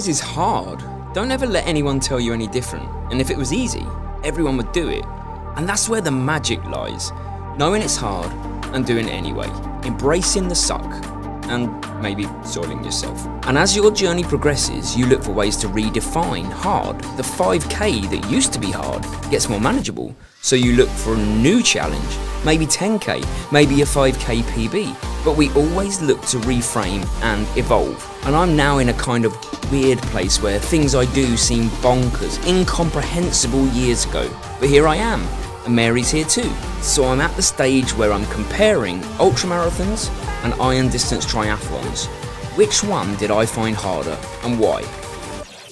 exercise is hard, don't ever let anyone tell you any different. And if it was easy, everyone would do it. And that's where the magic lies. Knowing it's hard and doing it anyway. Embracing the suck and maybe soiling yourself. And as your journey progresses, you look for ways to redefine hard. The 5K that used to be hard gets more manageable. So you look for a new challenge, maybe 10K, maybe a 5K PB. But we always look to reframe and evolve. And I'm now in a kind of weird place where things I do seem bonkers, incomprehensible years ago. But here I am, and Mary's here too. So I'm at the stage where I'm comparing ultramarathons and iron distance triathlons. Which one did I find harder and why?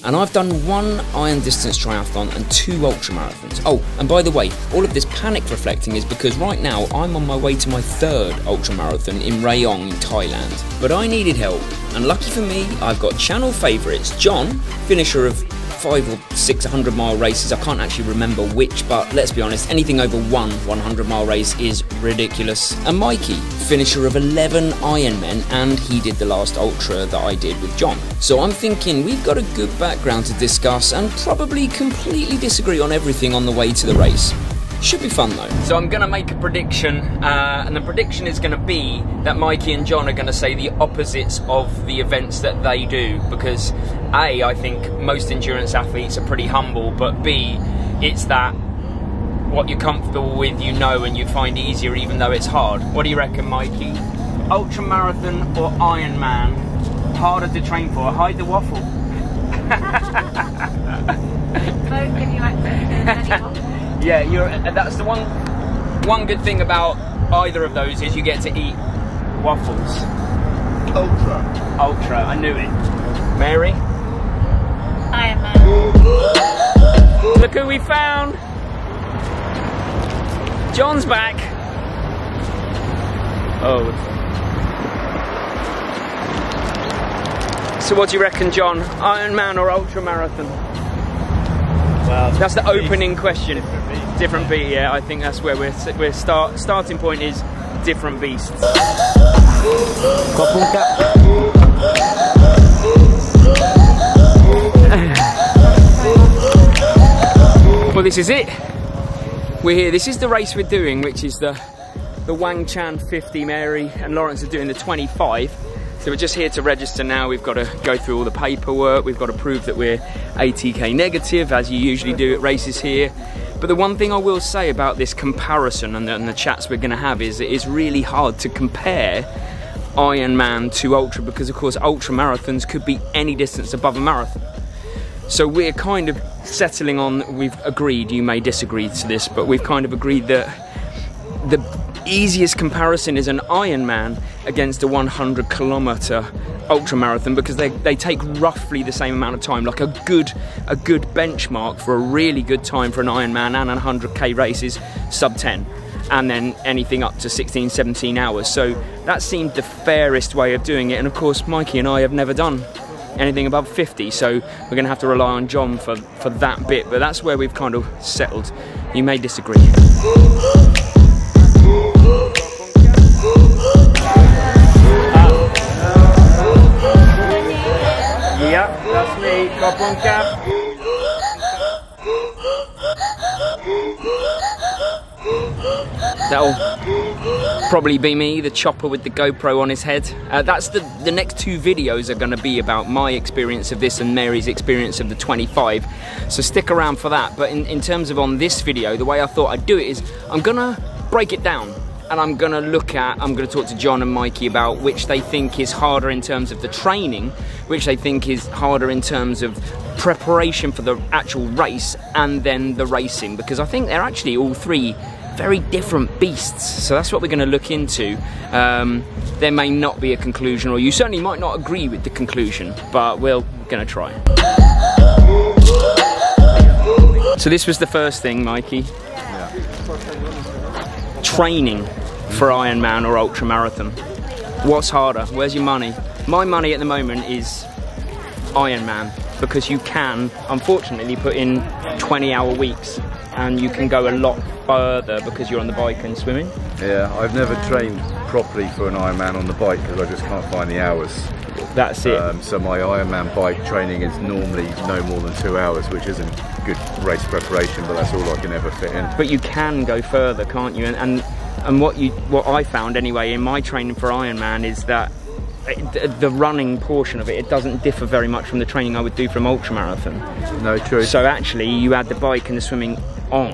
And I've done 1 iron distance triathlon and 2 ultramarathons. Oh, and by the way, all of this panic reflecting is because right now I'm on my way to my 3rd ultramarathon in Rayong in Thailand. But I needed help, and lucky for me, I've got channel favourites. John, finisher of 5 or 6 100-mile races, I can't actually remember which, but let's be honest, anything over 1 100-mile race is ridiculous. And Mikey, finisher of 11 Ironmen, and he did the last ultra that I did with John. So I'm thinking we've got a good background to discuss and probably completely disagree on everything on the way to the race. Should be fun though. So I'm going to make a prediction, and the prediction is going to be that Mikey and John are going to say the opposites of the events that they do, because A, I think most endurance athletes are pretty humble, but B, it's that what you're comfortable with, you know, and you find easier even though it's hard. What do you reckon, Mikey? Ultramarathon or Ironman? Harder to train for? Hide the waffle. Both give you access to any waffle. Yeah, that's the one good thing about either of those is you get to eat waffles. Ultra, I knew it. Mary? Ironman. Look who we found! John's back! Oh. So what do you reckon, John? Ironman or ultramarathon? Well, that's the opening question. Different beat, yeah. I think that's where we're starting point is different beasts. Well, this is it. We're here. This is the race we're doing, which is the Wang Chan 50. Mary and Lawrence are doing the 25. So we're just here to register now. We've got to go through all the paperwork. We've got to prove that we're ATK negative, as you usually do at races here. But the one thing I will say about this comparison and the chats we're going to have is it is really hard to compare Ironman to Ultra, because of course Ultra marathons could be any distance above a marathon. So we're kind of settling on, we've agreed, you may disagree to this, but we've kind of agreed that the easiest comparison is an Ironman against a 100-kilometer ultramarathon, because they take roughly the same amount of time. Like a good benchmark for a really good time for an Ironman and a 100k race is sub 10, and then anything up to 16, 17 hours. So that seemed the fairest way of doing it. And of course, Mikey and I have never done anything above 50, so we're going to have to rely on John for that bit. But that's where we've kind of settled. You may disagree. Yeah, that's me, top on cap. That'll probably be me, the chopper with the GoPro on his head. That's the next 2 videos are going to be about my experience of this and Mary's experience of the 25. So stick around for that. But in terms of on this video, the way I thought I'd do it is I'm going to break it down. And I'm going to talk to John and Mikey about which they think is harder in terms of the training, which they think is harder in terms of preparation for the actual race, and then the racing, because I think they're actually all 3 very different beasts. So that's what we're going to look into. There may not be a conclusion, or you certainly might not agree with the conclusion, but we're going to try. So this was the first thing, Mikey. Training for Ironman or ultramarathon. What's harder? Where's your money? My money at the moment is Ironman, because you can unfortunately put in 20-hour weeks and you can go a lot further because you're on the bike and swimming. Yeah, I've never trained properly for an Ironman on the bike because I just can't find the hours. That's it. So my Ironman bike training is normally no more than 2 hours, which isn't good race preparation, but that's all I can ever fit in. But you can go further, can't you? And what I found anyway in my training for Ironman is that the running portion of it doesn't differ very much from the training I would do from ultramarathon. No, true. So actually you add the bike and the swimming on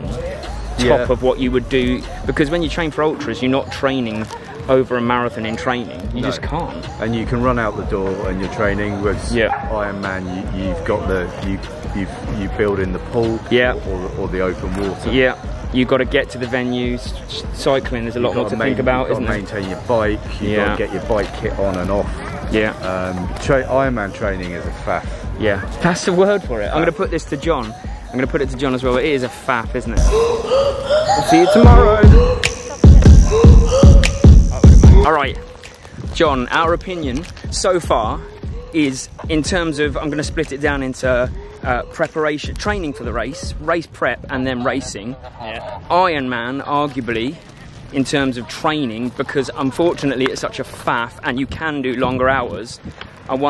top of what you would do, because when you train for ultras you're not training over a marathon in training. You just can't. And you can run out the door and you're training with Ironman. You've got you build in the pool or the open water. Yeah. You've got to get to the venues. Cycling, there's a lot more to think about, isn't there? You've got to maintain your bike. You've got to get your bike kit on and off. Yeah. Ironman training is a faff. Yeah, that's the word for it. I'm going to put this to John. I'm going to put it to John as well. It is a faff, isn't it? I'll see you tomorrow. All right, John, our opinion so far is, in terms of, I'm going to split it down into preparation, training for the race prep, and then racing. Yeah. Ironman, arguably, in terms of training, because unfortunately it's such a faff and you can do longer hours. I'm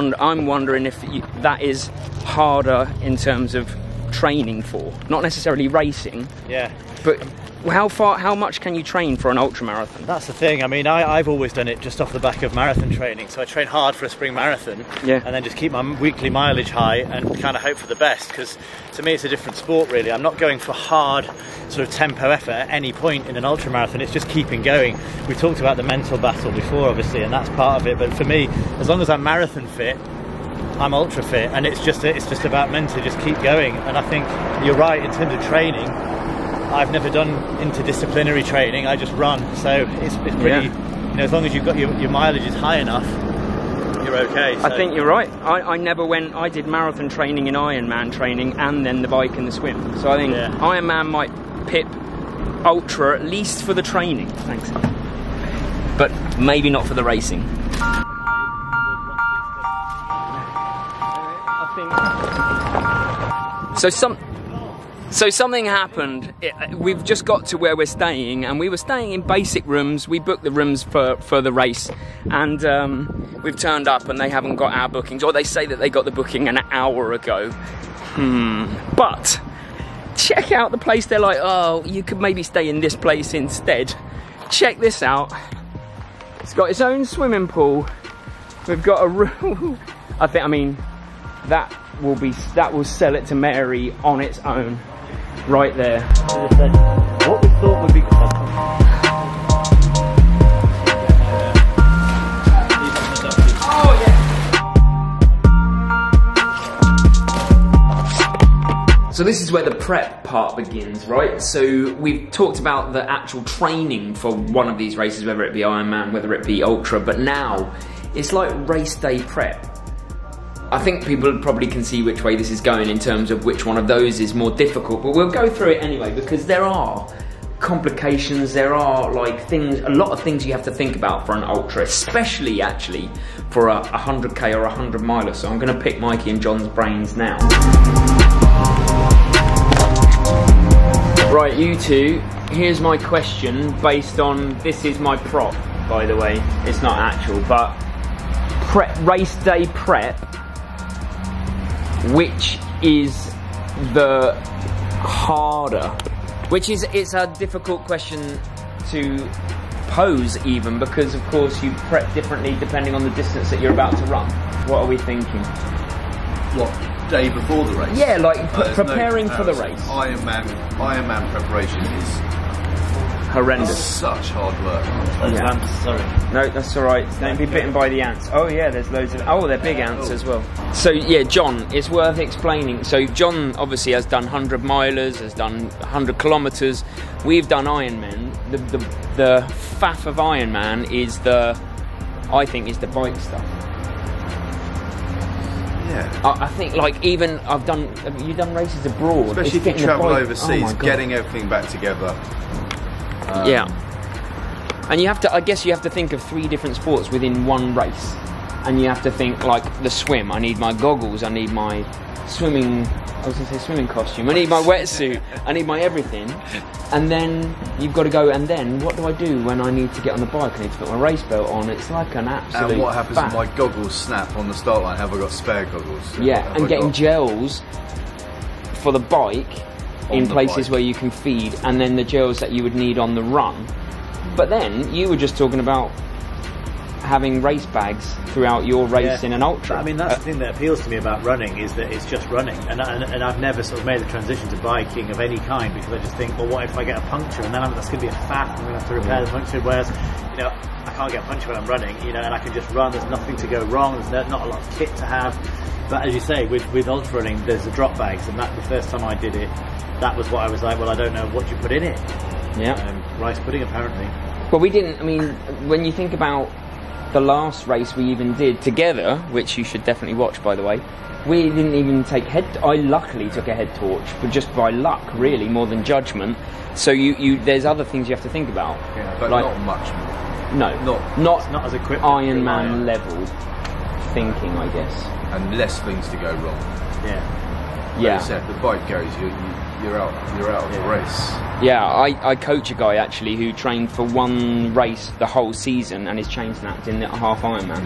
wondering if that is harder in terms of training for, not necessarily racing. Yeah. But how much can you train for an ultramarathon? That's the thing. I mean, I've always done it just off the back of marathon training. So I train hard for a spring marathon, and then just keep my weekly mileage high and kind of hope for the best. Because to me, it's a different sport, really. I'm not going for hard sort of tempo effort at any point in an ultramarathon. It's just keeping going. We talked about the mental battle before, obviously, and that's part of it. But for me, as long as I'm marathon fit, I'm ultra fit, and it's just about mentally just keep going. And I think you're right in terms of training. I've never done interdisciplinary training. I just run, so it's pretty. You know, as long as you've got your mileage is high enough, you're okay. So. I think you're right. I never went. I did marathon training and Ironman training, and then the bike and the swim. So I think Ironman might pip ultra, at least for the training. Thanks. But maybe not for the racing. So something happened. We've just got to where we're staying, and we were staying in basic rooms. We booked the rooms for the race, and we've turned up and they haven't got our bookings, or they say that they got the booking an hour ago. But check out the place. They're like, oh, you could maybe stay in this place instead. Check this out. It's got its own swimming pool. We've got a room. I mean, that will sell it to Mary on its own, right there. What we thought would be So this is where the prep part begins, right? So we've talked about the actual training for one of these races, whether it be Ironman, whether it be Ultra, but now it's like race day prep. I think people probably can see which way this is going in terms of which one of those is more difficult, but we'll go through it anyway, because there are complications, there are like things, a lot of things you have to think about for an ultra, especially actually for a 100k or a 100 miler. So I'm going to pick Mikey and John's brains now. Right, you two, here's my question based on, this is my prop, by the way, it's not actual, but race day prep, which is the harder? It's a difficult question to pose even, because of course you prep differently depending on the distance that you're about to run. What are we thinking? What, day before the race? Yeah, like preparing for the race. Ironman preparation is horrendous. Such hard work. Sorry. No, that's alright. Don't be bitten by the ants. Oh yeah, there's loads of... Oh, they're big ants as well. So yeah, John, it's worth explaining. So John obviously has done 100 milers, has done 100 kilometers. We've done Ironman. The faff of Ironman is I think is the bike stuff. Yeah. I think like even have you done races abroad? Especially if you travel overseas, getting everything back together. Yeah, and you have to. I guess you have to think of 3 different sports within one race, and you have to think like the swim. I need my goggles. I need my swimming. I was going to say swimming costume. I need my wetsuit. I need my everything. And then you've got to go. And then what do I do when I need to get on the bike? I need to put my race belt on. It's like an absolute. And what happens if my goggles snap on the start line? Have I got spare goggles? Yeah, and getting gels for the bike in places where you can feed, and then the gels that you would need on the run. But then you were just talking about having race bags throughout your race in an ultra. I mean, that's the thing that appeals to me about running, is that it's just running, and I've never sort of made the transition to biking of any kind, because I just think, well, what if I get a puncture, and then that's going to be a faff, I'm going to have to repair the puncture, whereas, you know, I can't get a puncture when I'm running, you know, and I can just run, there's nothing to go wrong, there's not a lot of kit to have. But as you say, with ultra running, there's the drop bags, and that the first time I did it, that was what I was like, well, I don't know what you put in it. Yeah. Rice pudding, apparently. Well, we didn't, I mean, when you think about the last race we even did together, which you should definitely watch, by the way, we didn't even take I luckily took a head torch, but just by luck, really, more than judgment. So there's other things you have to think about. Yeah, but like, not much more. No, not as equipped Ironman level thinking, I guess. And less things to go wrong. Yeah. Like you said, the bike goes, you're out of the race. Yeah, I coach a guy actually who trained for one race the whole season and is chain snapped in a half Ironman,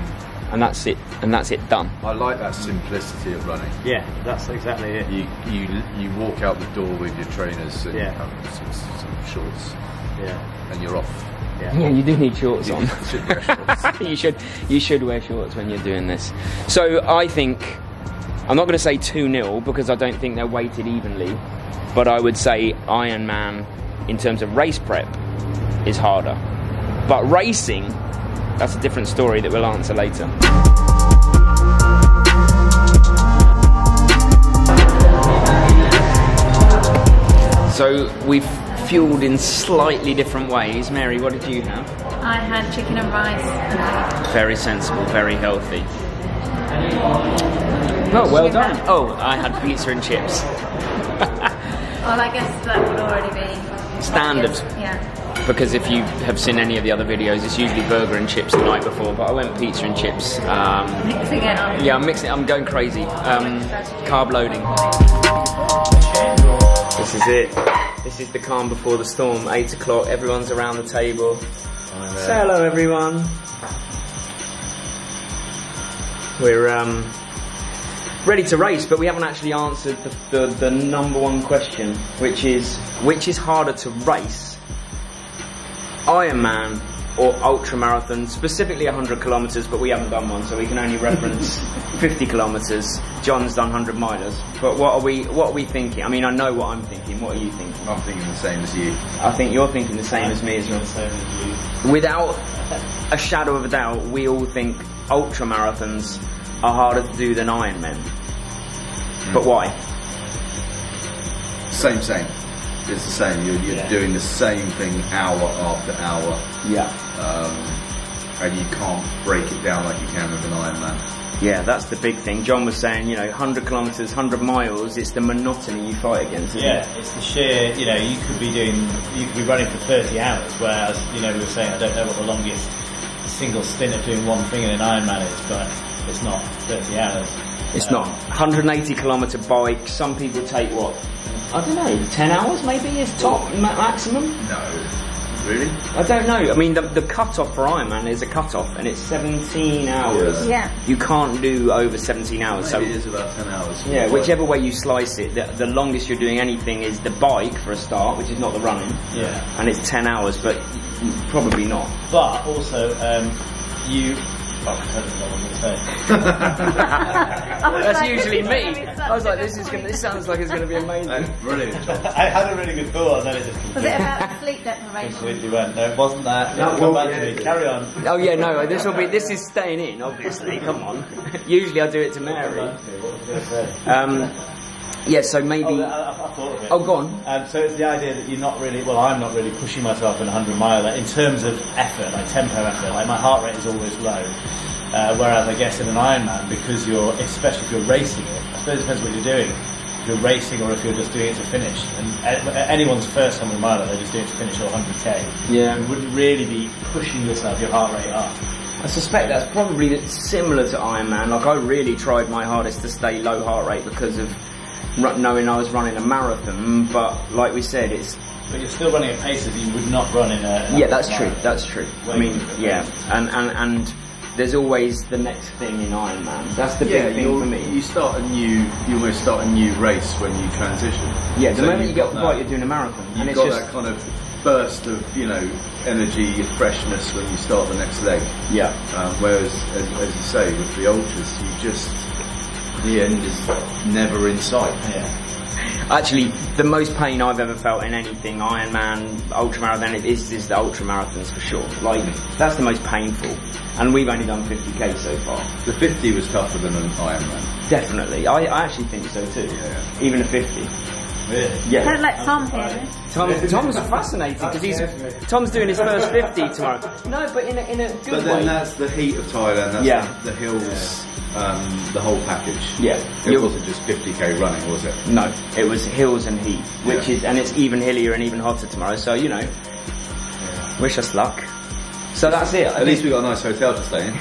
and that's it done. I like that simplicity of running. Yeah, that's exactly it. You walk out the door with your trainers and some shorts. Yeah. And you're off. Yeah, you do need shorts on. You should wear shorts. you should wear shorts when you're doing this. So I think, I'm not going to say 2-0 because I don't think they're weighted evenly, but I would say Ironman in terms of race prep is harder. But racing, that's a different story that we'll answer later. So we've fueled in slightly different ways. Mary, what did you have? I had chicken and rice. Very sensible, very healthy. Well done. Oh, I had pizza and chips. Well, I guess that would already be standard. Yeah. Because if you have seen any of the other videos, it's usually burger and chips the night before, but I went pizza and chips. Mixing it up. Yeah, I'm mixing it. I'm going crazy. Carb loading. This is it. This is the calm before the storm. 8 o'clock, everyone's around the table. Say hello, everyone. We're ready to race, but we haven't actually answered the number one question, which is harder to race, Ironman or ultramarathon, specifically 100 kilometres, but we haven't done one, so we can only reference 50 kilometres. John's done 100 milers. But what are we thinking? I mean, I know what I'm thinking. What are you thinking? I'm thinking the same as you. I think you're thinking the same as me as well. Without a shadow of a doubt, we all think ultramarathons are harder to do than Ironmen. But why? Same. It's the same. You're doing the same thing hour after hour. Yeah. And you can't break it down like you can with an Ironman. Yeah, that's the big thing. John was saying, 100 kilometres, 100 miles, it's the monotony you fight against, isn't it? It's the sheer, you could be running for 30 hours, whereas, we were saying, I don't know what the longest single stint of doing one thing in an Ironman is, but it's not 30 hours. It's not. 180 kilometre bike, some people take what? I don't know, 10 hours maybe is top maximum? No. Really? I don't know. I mean, the cut-off for Ironman is a cut-off, and it's 17 hours. Yeah. You can't do over 17 hours. Maybe it is about 10 hours. Yeah, whichever way you slice it, the longest you're doing anything is the bike for a start, which is not the running. Yeah. And it's 10 hours, but probably not. But also, I don't know what I'm going to say. That's usually me. I was like, this sounds like it's going to be amazing. Brilliant. I had a really good thought, and then it just Was it about sleep deprivation? completely went. No, it wasn't that. Come back to me. Carry on. Oh yeah, no, this is staying in, obviously. Come on. Usually I do it to Mary. Yeah, so maybe. I thought of it. Oh, go on. So it's the idea that you're not really. Well, I'm not really pushing myself in a 100 miler in terms of effort, like tempo effort. Like my heart rate is always low. Whereas I guess in an Ironman, because especially if you're racing it, I suppose it depends what you're doing. If you're racing or if you're just doing it to finish. And anyone's first 100 miler, they're just doing it to finish or 100k. Yeah. You wouldn't really be pushing yourself, your heart rate up. I suspect that's probably similar to Ironman. Like, I really tried my hardest to stay low heart rate because of knowing I was running a marathon, but like we said, But you're still running at paces you would not run in a... Yeah, that's true, that's true. I mean, yeah, and there's always the next thing in Ironman. That's the big thing for me. You almost start a new race when you transition. Yeah, the moment you get off the bike, you're doing a marathon. You've got that kind of burst of, energy, freshness when you start the next leg. Yeah. Whereas, as you say, with the ultras, the end is never in sight. Yeah. Actually, the most pain I've ever felt in anything, Ironman, Ultramarathon, is the Ultramarathons for sure. Like, that's the most painful. And we've only done 50k so far. The 50 was tougher than an Ironman. Definitely. I actually think so too. Yeah. Even a 50. Really? Yeah. Don't let Tom hear it. Tom's fascinated because Tom's doing his first 50 tomorrow. No, but in a good way. But then that's the heat of Thailand. That's the hills. The whole package. Yeah. It wasn't just 50k running, was it? No, it was hills and heat, which is, and it's even hillier and even hotter tomorrow. So wish us luck. So that's it. At least we got a nice hotel to stay in.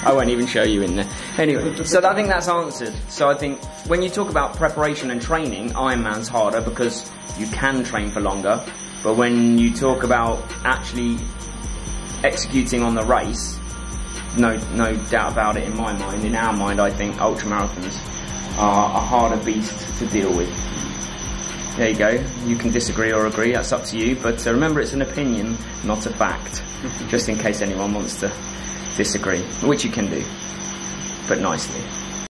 I won't even show you in there. Anyway, so I think that's answered. So I think when you talk about preparation and training, Ironman's harder because you can train for longer. But when you talk about actually executing on the race, no doubt about it in my mind. In our mind, I think ultramarathons are a harder beast to deal with. There you go. You can disagree or agree, that's up to you. But remember, it's an opinion, not a fact. Just in case anyone wants to disagree, which you can do, but nicely.